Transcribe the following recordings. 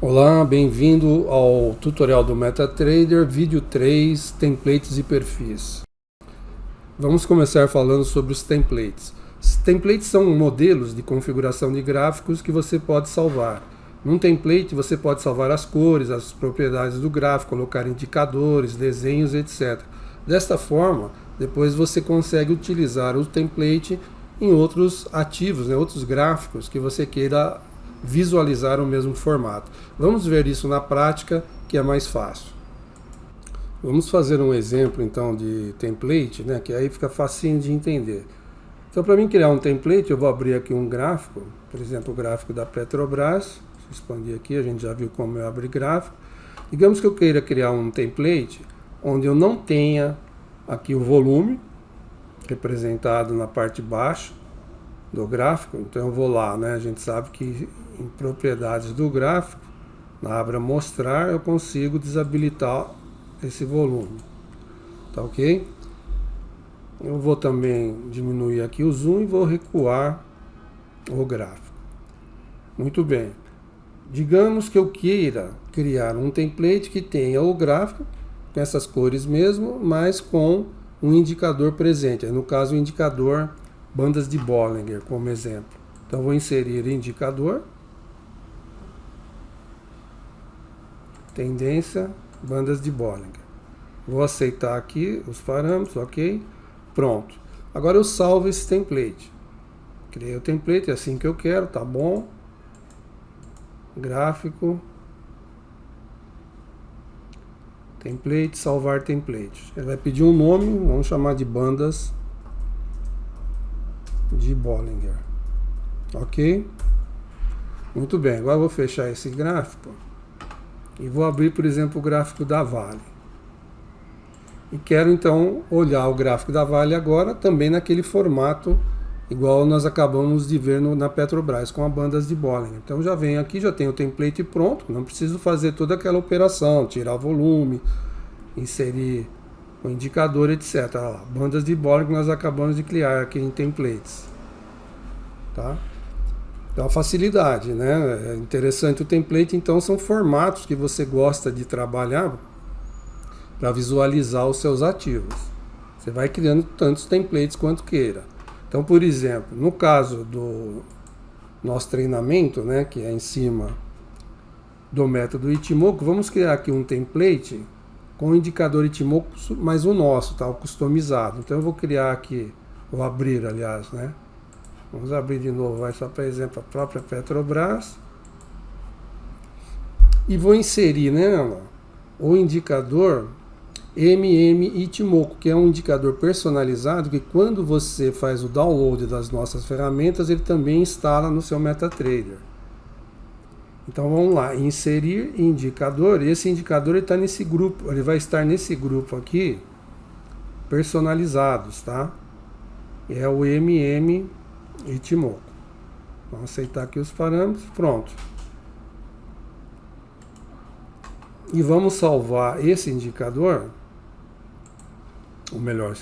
Olá, bem-vindo ao tutorial do MetaTrader, vídeo 3, templates e perfis. Vamos começar falando sobre os templates. Os templates são modelos de configuração de gráficos que você pode salvar. Num template você pode salvar as cores, as propriedades do gráfico, colocar indicadores, desenhos, etc. Desta forma, depois você consegue utilizar o template em outros ativos, outros gráficos que você queira visualizar o mesmo formato. Vamos ver isso na prática, que é mais fácil. Vamos fazer um exemplo então de template, que aí fica facinho de entender. Então, para mim criar um template, eu vou abrir aqui um gráfico, por exemplo, o gráfico da Petrobras. Se eu expandir aqui, a gente já viu como eu abro gráfico. Digamos que eu queira criar um template onde eu não tenha aqui o volume representado na parte de baixo do gráfico. Então eu vou lá, a gente sabe que em propriedades do gráfico, na aba mostrar, eu consigo desabilitar esse volume, tá ok? Eu vou também diminuir aqui o zoom e vou recuar o gráfico. Muito bem. Digamos que eu queira criar um template que tenha o gráfico com essas cores mesmo, mas com um indicador presente, no caso o indicador bandas de Bollinger como exemplo. Então vou inserir indicador, tendência, bandas de Bollinger. Vou aceitar aqui os parâmetros, ok? Pronto. Agora eu salvo esse template. Criei o template, é assim que eu quero, tá bom? Gráfico, template, salvar template. Ele vai pedir um nome, vamos chamar de bandas de Bollinger. Ok? Muito bem, agora eu vou fechar esse gráfico e vou abrir, por exemplo, o gráfico da Vale. E quero então olhar o gráfico da Vale agora também naquele formato igual nós acabamos de ver na Petrobras com as bandas de Bollinger. Então já venho aqui, já tenho o template pronto, não preciso fazer toda aquela operação, tirar volume, inserir o indicador, etc. Olha lá, bandas de Bollinger que nós acabamos de criar aqui em templates. Tá? Então a facilidade, É interessante o template, então são formatos que você gosta de trabalhar para visualizar os seus ativos. Você vai criando tantos templates quanto queira. Então, por exemplo, no caso do nosso treinamento, que é em cima do método Ichimoku, vamos criar aqui um template com o indicador Ichimoku, mas o nosso, tá? O customizado. Então eu vou criar aqui, vou abrir, aliás, Vamos abrir de novo, vai só para exemplo a própria Petrobras. E vou inserir o indicador Ichimoku, que é um indicador personalizado que quando você faz o download das nossas ferramentas, ele também instala no seu MetaTrader. Então vamos lá, inserir indicador, e esse indicador está nesse grupo, ele vai estar nesse grupo aqui, personalizados, tá? É o Ichimoku. Vamos aceitar aqui os parâmetros, pronto. E vamos salvar esse indicador, ou melhor,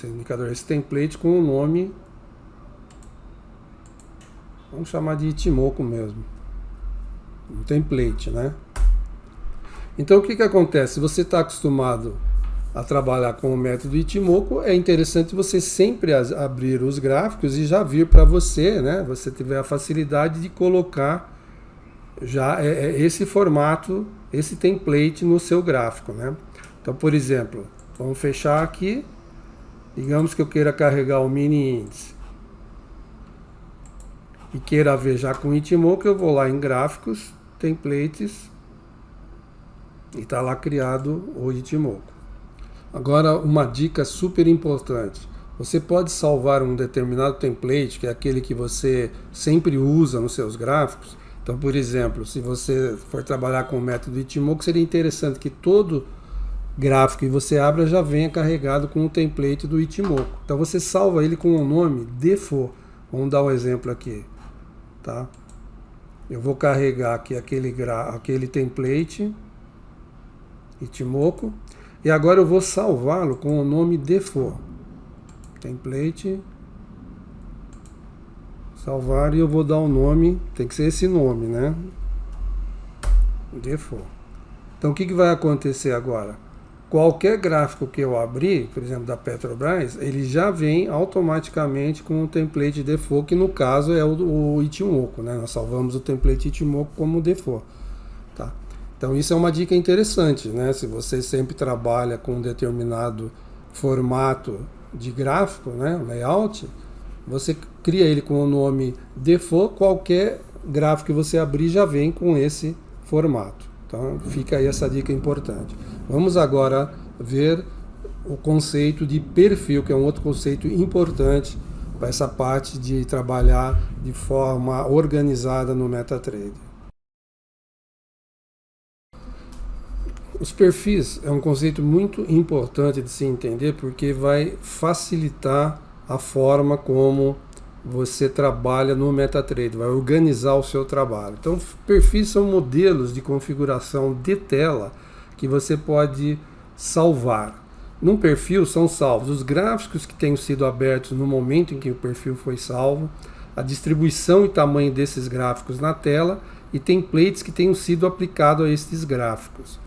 esse template com o nome, vamos chamar de Ichimoku mesmo, um template, Então o que acontece? Se você está acostumado a trabalhar com o método Ichimoku, é interessante você sempre abrir os gráficos e já vir para você, Você tiver a facilidade de colocar já esse formato, esse template no seu gráfico, Então, por exemplo, vamos fechar aqui. Digamos que eu queira carregar o mini índice e queira ver já com Ichimoku, eu vou lá em gráficos, templates, e está lá criado o Ichimoku. Agora, uma dica super importante. Você pode salvar um determinado template, que é aquele que você sempre usa nos seus gráficos. Então, por exemplo, se você for trabalhar com o método Ichimoku, seria interessante que todo gráfico que você abra já venha carregado com o template do Ichimoku. Então você salva ele com o nome default. Vamos dar um exemplo aqui, tá? Eu vou carregar aqui aquele template Ichimoku e agora eu vou salvá-lo com o nome default. Template, salvar, e eu vou dar o nome, tem que ser esse nome, default. Então o que vai acontecer agora? Qualquer gráfico que eu abrir, por exemplo da Petrobras, ele já vem automaticamente com o template default, que no caso é o Ichimoku, né? Nós salvamos o template Ichimoku como default. Tá? Então isso é uma dica interessante, né? Se você sempre trabalha com um determinado formato de gráfico, né? Layout, você cria ele com o nome default, qualquer gráfico que você abrir já vem com esse formato. Então fica aí essa dica importante. Vamos agora ver o conceito de perfil, que é um outro conceito importante para essa parte de trabalhar de forma organizada no MetaTrader. Os perfis é um conceito muito importante de se entender, porque vai facilitar a forma como você trabalha no MetaTrader, vai organizar o seu trabalho. Então, perfis são modelos de configuração de tela que você pode salvar. Num perfil são salvos os gráficos que tenham sido abertos no momento em que o perfil foi salvo, a distribuição e tamanho desses gráficos na tela e templates que tenham sido aplicados a esses gráficos.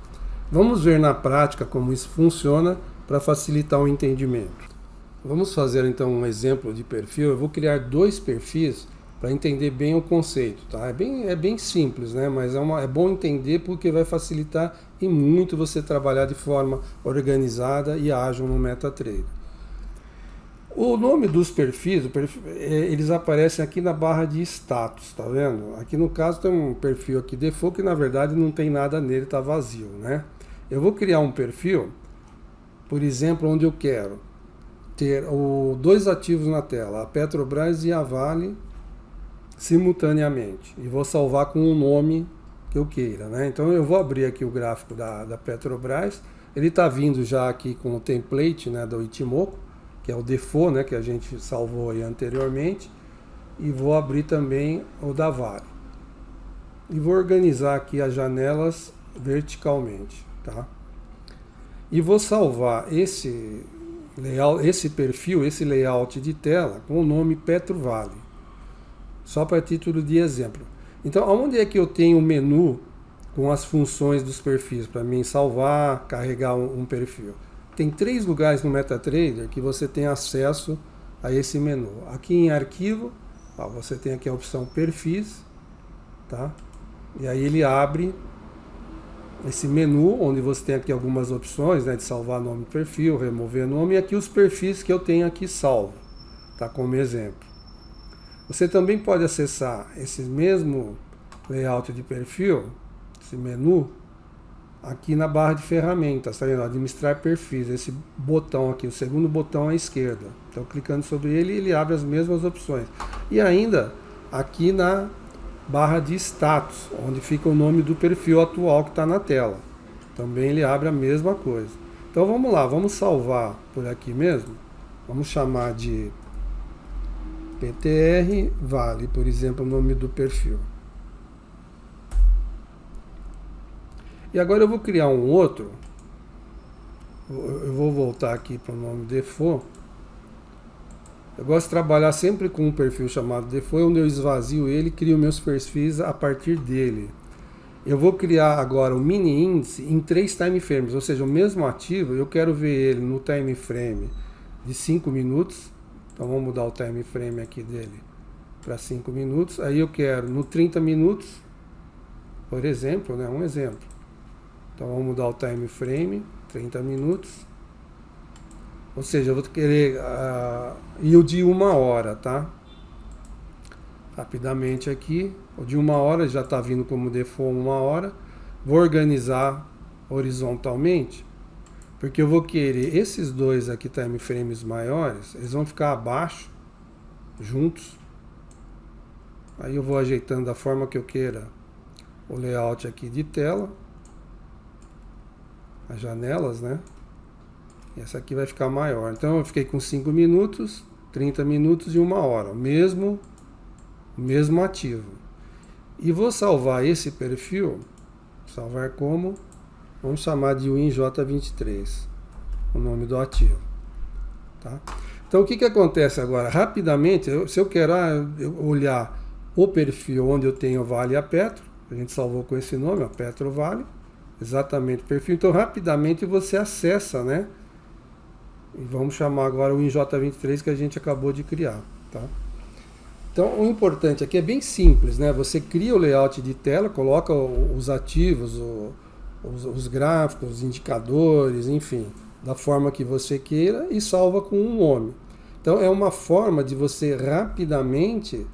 Vamos ver na prática como isso funciona para facilitar o entendimento. Vamos fazer então um exemplo de perfil. Eu vou criar dois perfis para entender bem o conceito. Tá? É bem simples, né? Mas é bom entender porque vai facilitar e muito você trabalhar de forma organizada e ágil no MetaTrader. O nome dos perfis, eles aparecem aqui na barra de status, tá vendo? Aqui no caso tem um perfil aqui default que na verdade não tem nada nele, está vazio, né? Eu vou criar um perfil, por exemplo, onde eu quero ter dois ativos na tela, a Petrobras e a Vale, simultaneamente. E vou salvar com o nome que eu queira, né? Então eu vou abrir aqui o gráfico da Petrobras. Ele está vindo já aqui com o template, né, do Ichimoku, que é o default, né, que a gente salvou aí anteriormente. E vou abrir também o da Vale. E vou organizar aqui as janelas verticalmente, tá? E vou salvar esse perfil, esse layout de tela com o nome PetroVale, só para título de exemplo. Então, onde é que eu tenho o menu com as funções dos perfis para mim salvar, carregar um perfil? Tem 3 lugares no MetaTrader que você tem acesso a esse menu. Aqui em arquivo, ó, você tem aqui a opção perfis, tá? E aí ele abre esse menu, onde você tem aqui algumas opções, né, de salvar nome do perfil, remover nome, e aqui os perfis que eu tenho aqui salvo, tá, como exemplo. Você também pode acessar esse mesmo layout de perfil, esse menu, aqui na barra de ferramentas, tá vendo? Administrar perfis, esse botão aqui, o segundo botão à esquerda. Então, clicando sobre ele, ele abre as mesmas opções. E ainda aqui na barra de status, onde fica o nome do perfil atual que está na tela. Também ele abre a mesma coisa. Então vamos lá, vamos salvar por aqui mesmo. Vamos chamar de PTR Vale, por exemplo, o nome do perfil. E agora eu vou criar um outro. Eu vou voltar aqui para o nome default. Eu gosto de trabalhar sempre com um perfil chamado default, onde eu esvazio ele e crio meus perfis a partir dele. Eu vou criar agora o mini índice em 3 time frames, ou seja, o mesmo ativo, eu quero ver ele no time frame de 5 minutos. Então vamos mudar o time frame aqui dele para 5 minutos. Aí eu quero no 30 minutos, por exemplo, né, um exemplo. Então vamos mudar o time frame, 30 minutos. Ou seja, eu vou querer e o de 1 hora, tá? Rapidamente aqui, o de 1 hora já está vindo como default 1 hora. Vou organizar horizontalmente, porque eu vou querer esses dois aqui time frames maiores, eles vão ficar abaixo, juntos. Aí eu vou ajeitando da forma que eu queira o layout aqui de tela, as janelas, né? Essa aqui vai ficar maior. Então eu fiquei com 5 minutos, 30 minutos e 1 hora. O mesmo ativo. E vou salvar esse perfil. Salvar como? Vamos chamar de WinJ23. O nome do ativo. Tá? Então o que acontece agora? Rapidamente, se eu quero olhar o perfil onde eu tenho Vale e a Petro, A gente salvou com esse nome, ó, Petrovale, exatamente o perfil. Então rapidamente você acessa, né? E vamos chamar agora o InJ23 que a gente acabou de criar, tá? Então o importante aqui é bem simples, né? Você cria o layout de tela, coloca os ativos, os gráficos, os indicadores, enfim, da forma que você queira e salva com um nome. Então é uma forma de você rapidamente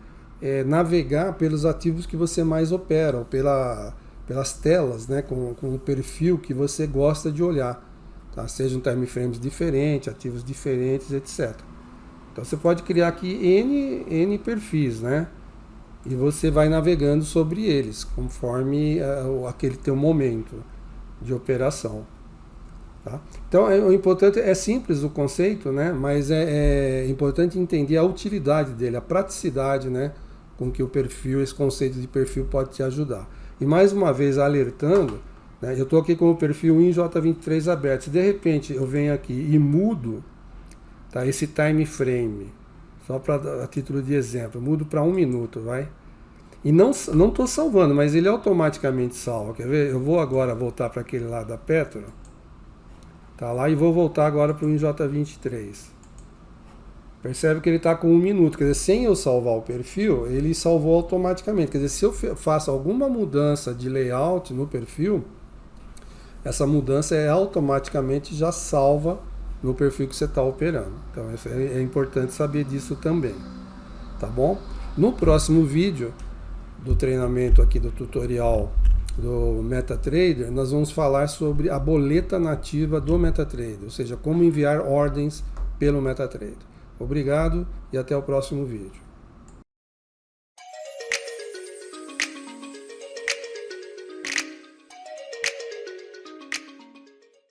navegar pelos ativos que você mais opera, ou pelas telas, né, com o perfil que você gosta de olhar, tá? Sejam time frames diferentes, ativos diferentes, etc. Então você pode criar aqui N perfis, né? E você vai navegando sobre eles, conforme aquele teu momento de operação. Tá? Então o importante é simples o conceito, né? Mas é importante entender a utilidade dele, a praticidade, né? Com que o perfil, esse conceito de perfil pode te ajudar. E mais uma vez alertando, né? Eu estou aqui com o perfil InJ23 aberto. Se de repente eu venho aqui e mudo, tá, esse time frame, só para a título de exemplo, mudo para 1 minuto, vai? E não estou salvando, mas ele automaticamente salva. Quer ver? Eu vou agora voltar para aquele lá da Petro. Tá lá e vou voltar agora para o InJ23. Percebe que ele está com 1 minuto, quer dizer, sem eu salvar o perfil, ele salvou automaticamente. Quer dizer, se eu faço alguma mudança de layout no perfil, essa mudança automaticamente já salva no perfil que você está operando. Então é importante saber disso também, tá bom? No próximo vídeo do treinamento aqui do tutorial do MetaTrader, nós vamos falar sobre a boleta nativa do MetaTrader, ou seja, como enviar ordens pelo MetaTrader. Obrigado e até o próximo vídeo.